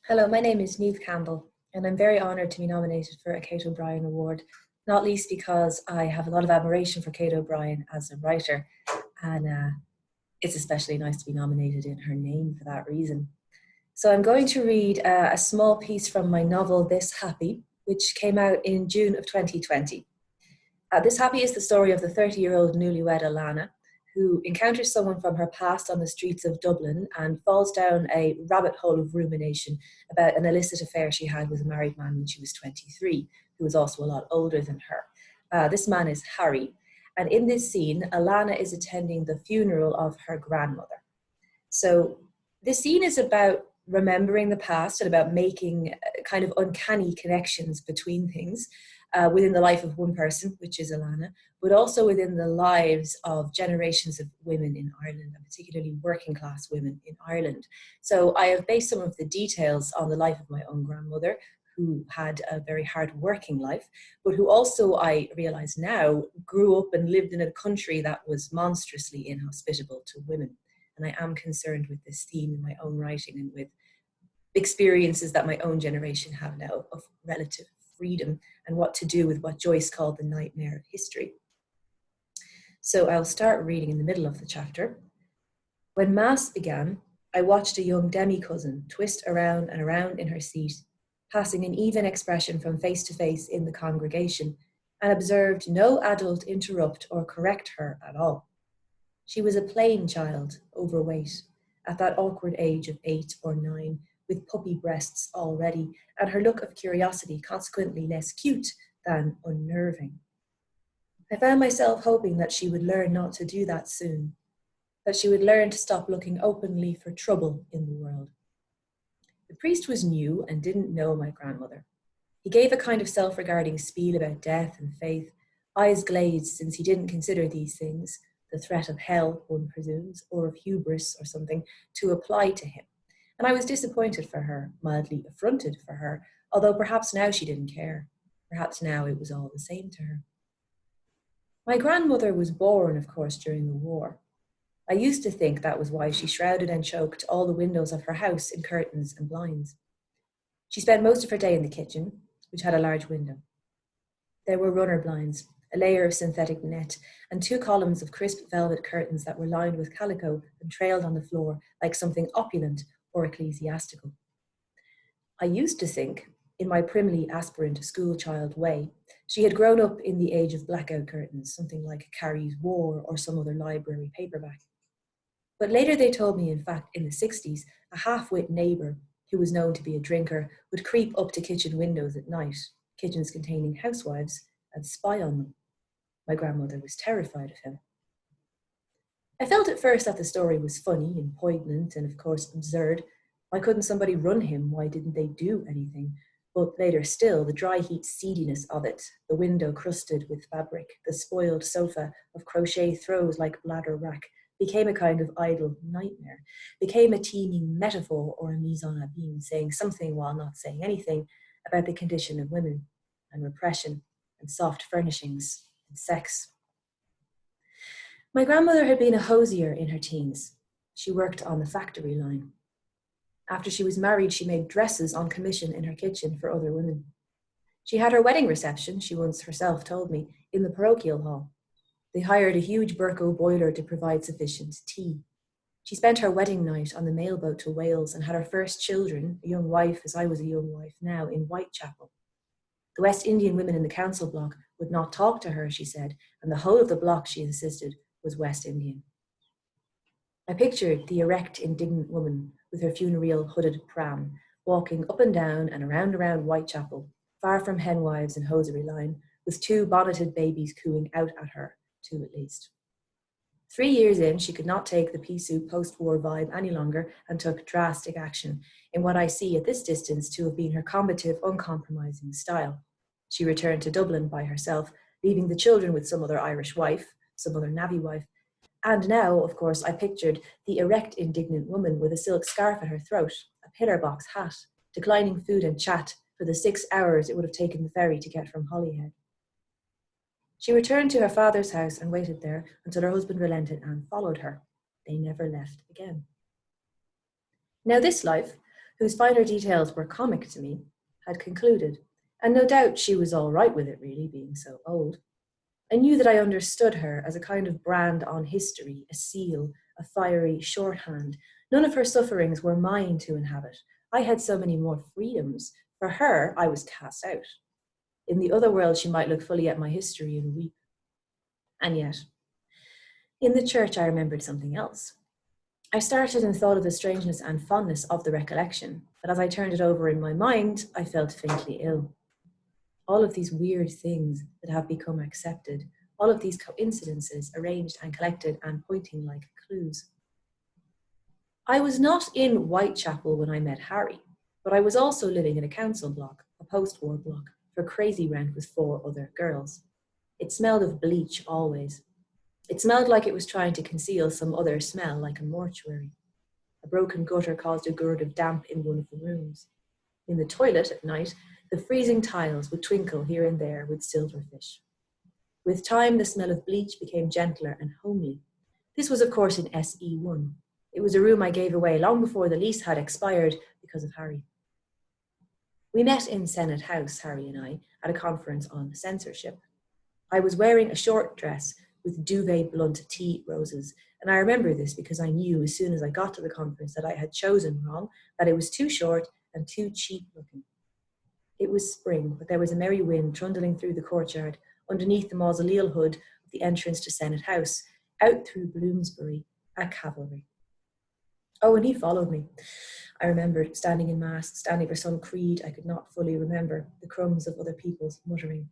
Hello, my name is Niamh Campbell, and I'm very honoured to be nominated for a Kate O'Brien Award, not least because I have a lot of admiration for Kate O'Brien as a writer, and it's especially nice to be nominated in her name for that reason. So I'm going to read a small piece from my novel, This Happy, which came out in June of 2020. This Happy is the story of the 30-year-old newlywed Alannah, who encounters someone from her past on the streets of Dublin and falls down a rabbit hole of rumination about an illicit affair she had with a married man when she was 23, who was also a lot older than her. This man is Harry, and in this scene, Alannah is attending the funeral of her grandmother. So this scene is about remembering the past and about making kind of uncanny connections between things within the life of one person, which is Alannah, but also within the lives of generations of women in Ireland, and particularly working class women in Ireland. So I have based some of the details on the life of my own grandmother, who had a very hard working life, but who also, I realise now, grew up and lived in a country that was monstrously inhospitable to women. And I am concerned with this theme in my own writing and with experiences that my own generation have now of relative freedom and what to do with what Joyce called the nightmare of history. So I'll start reading in the middle of the chapter. When Mass began, I watched a young demi-cousin twist around and around in her seat, passing an even expression from face to face in the congregation, and observed no adult interrupt or correct her at all. She was a plain child, overweight, at that awkward age of 8 or 9, with puppy breasts already, and her look of curiosity consequently less cute than unnerving. I found myself hoping that she would learn not to do that soon, that she would learn to stop looking openly for trouble in the world. The priest was new and didn't know my grandmother. He gave a kind of self-regarding spiel about death and faith, eyes glazed since he didn't consider these things, the threat of hell, one presumes, or of hubris or something, to apply to him. And I was disappointed for her, mildly affronted for her, although perhaps now she didn't care. Perhaps now it was all the same to her. My grandmother was born, of course, during the war. I used to think that was why she shrouded and choked all the windows of her house in curtains and blinds. She spent most of her day in the kitchen, which had a large window. There were runner blinds, a layer of synthetic net, and 2 columns of crisp velvet curtains that were lined with calico and trailed on the floor like something opulent or ecclesiastical. I used to think, in my primly aspirant schoolchild way, she had grown up in the age of blackout curtains, something like Carrie's War or some other library paperback. But later they told me, in fact, in the 60s, a half-wit neighbour, who was known to be a drinker, would creep up to kitchen windows at night, kitchens containing housewives, and spy on them. My grandmother was terrified of him. I felt at first that the story was funny and poignant and, of course, absurd. Why couldn't somebody run him? Why didn't they do anything? But later still, the dry heat seediness of it, the window crusted with fabric, the spoiled sofa of crochet throws like bladder rack, became a kind of idle nightmare, became a teeming metaphor or a mise en abîme, saying something while not saying anything about the condition of women and repression and soft furnishings and sex. My grandmother had been a hosier in her teens. She worked on the factory line. After she was married, she made dresses on commission in her kitchen for other women. She had her wedding reception, she once herself told me, in the parochial hall. They hired a huge Burco boiler to provide sufficient tea. She spent her wedding night on the mailboat to Wales and had her first children, a young wife as I was a young wife now, in Whitechapel. The West Indian women in the council block would not talk to her, she said, and the whole of the block, she insisted, was West Indian. I pictured the erect, indignant woman with her funereal hooded pram, walking up and down and around Whitechapel, far from henwives and hosiery line, with 2 bonneted babies cooing out at her, 2 at least. 3 years in, she could not take the pea soup post-war vibe any longer and took drastic action in what I see at this distance to have been her combative, uncompromising style. She returned to Dublin by herself, leaving the children with some other Irish wife, some other navvy wife. And now, of course, I pictured the erect, indignant woman with a silk scarf at her throat, a pillar box hat, declining food and chat for the 6 hours it would have taken the ferry to get from Holyhead. She returned to her father's house and waited there until her husband relented and followed her. They never left again. Now this life, whose finer details were comic to me, had concluded, and no doubt she was all right with it really, being so old. I knew that I understood her as a kind of brand on history, a seal, a fiery shorthand. None of her sufferings were mine to inhabit. I had so many more freedoms. For her, I was cast out. In the other world, she might look fully at my history and weep. And yet, in the church, I remembered something else. I started and thought of the strangeness and fondness of the recollection, but as I turned it over in my mind, I felt faintly ill. All of these weird things that have become accepted, all of these coincidences arranged and collected and pointing like clues. I was not in Whitechapel when I met Harry, but I was also living in a council block, a post-war block, for crazy rent with 4 other girls. It smelled of bleach always. It smelled like it was trying to conceal some other smell, like a mortuary. A broken gutter caused a gourd of damp in one of the rooms. In the toilet at night, the freezing tiles would twinkle here and there with silverfish. With time, the smell of bleach became gentler and homely. This was, of course, in SE1. It was a room I gave away long before the lease had expired because of Harry. We met in Senate House, Harry and I, at a conference on censorship. I was wearing a short dress with duvet blunt tea roses, and I remember this because I knew as soon as I got to the conference that I had chosen wrong, that it was too short and too cheap looking. It was spring, but there was a merry wind trundling through the courtyard, underneath the mausoleal hood of the entrance to Senate House, out through Bloomsbury, at Cavalry. Oh, and he followed me. I remembered standing in mass, standing for some creed I could not fully remember, the crumbs of other people's muttering.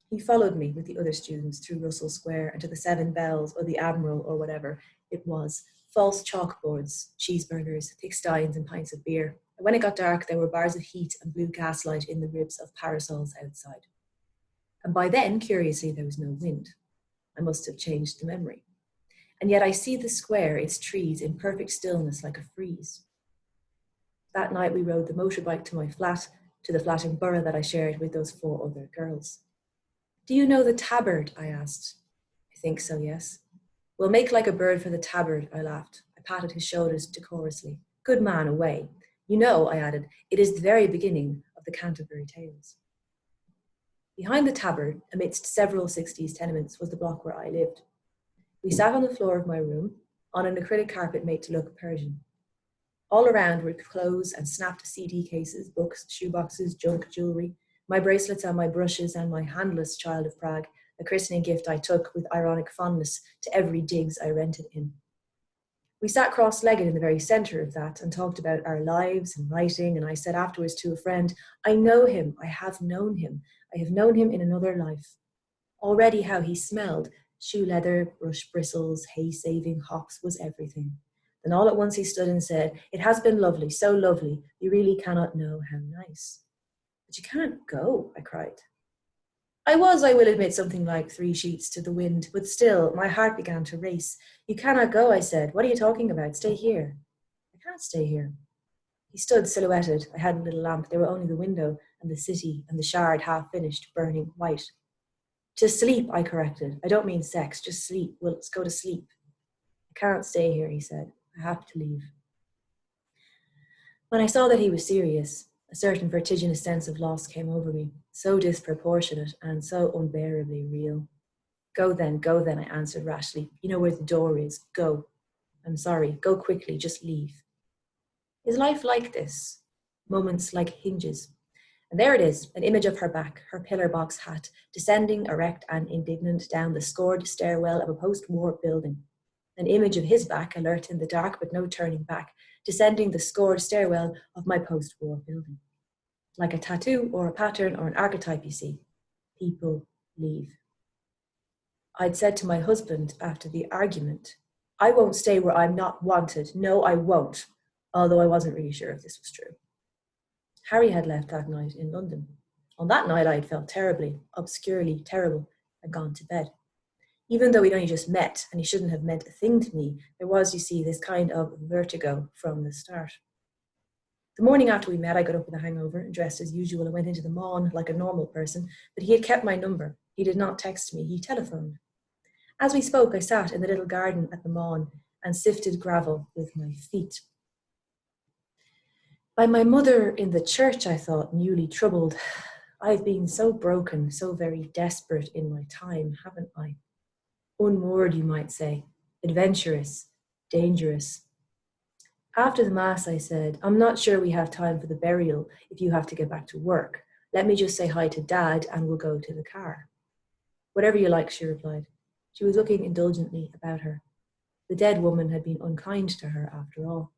He followed me with the other students through Russell Square and to the 7 Bells or the Admiral or whatever it was. False chalkboards, cheeseburgers, thick steins and pints of beer. And when it got dark, there were bars of heat and blue gaslight in the ribs of parasols outside. And by then, curiously, there was no wind. I must have changed the memory. And yet I see the square, its trees, in perfect stillness like a frieze. That night we rode the motorbike to my flat, to the flat in Borough that I shared with those 4 other girls. Do you know the tabard? I asked. I think so, yes. We'll make like a bird for the tabard, I laughed. I patted his shoulders decorously. Good man, away. You know, I added, it is the very beginning of the Canterbury Tales. Behind the tabard, amidst several 60s tenements, was the block where I lived. We sat on the floor of my room, on an acrylic carpet made to look Persian. All around were clothes and snapped CD cases, books, shoeboxes, junk jewellery, my bracelets and my brushes and my handless Child of Prague, a christening gift I took with ironic fondness to every digs I rented in. We sat cross-legged in the very centre of that and talked about our lives and writing, and I said afterwards to a friend, I know him, I have known him in another life. Already how he smelled, shoe leather, brush bristles, hay-saving, hops was everything. Then all at once he stood and said, it has been lovely, so lovely, you really cannot know how nice. But you can't go, I cried. I will admit, something like 3 sheets to the wind, but still, my heart began to race. You cannot go, I said. What are you talking about? Stay here. I can't stay here. He stood silhouetted. I had a little lamp. There were only the window and the city and the shard half finished, burning white. To sleep, I corrected. I don't mean sex, just sleep. Well, let's go to sleep. I can't stay here, he said. I have to leave. When I saw that he was serious, a certain vertiginous sense of loss came over me, so disproportionate and so unbearably real. Go then, I answered rashly. You know where the door is. Go. I'm sorry. Go quickly. Just leave. Is life like this? Moments like hinges. And there it is, an image of her back, her pillar box hat, descending erect and indignant down the scored stairwell of a post-war building. An image of his back, alert in the dark but no turning back, descending the scored stairwell of my post-war building. Like a tattoo or a pattern or an archetype, you see. People leave. I'd said to my husband after the argument, I won't stay where I'm not wanted. No, I won't. Although I wasn't really sure if this was true. Harry had left that night in London. On that night I had felt terribly, obscurely terrible, and gone to bed. Even though we'd only just met, and he shouldn't have meant a thing to me, there was, you see, this kind of vertigo from the start. The morning after we met, I got up with a hangover and dressed as usual and went into the Mawn like a normal person, but he had kept my number. He did not text me, he telephoned. As we spoke, I sat in the little garden at the Mawn and sifted gravel with my feet. By my mother in the church, I thought, newly troubled. I've been so broken, so very desperate in my time, haven't I? Unmoored, you might say, adventurous, dangerous. After the Mass, I said, I'm not sure we have time for the burial if you have to get back to work. Let me just say hi to Dad and we'll go to the car. Whatever you like, she replied. She was looking indulgently about her. The dead woman had been unkind to her after all.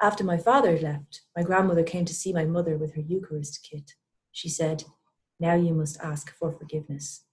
After my father had left, my grandmother came to see my mother with her Eucharist kit. She said, now you must ask for forgiveness.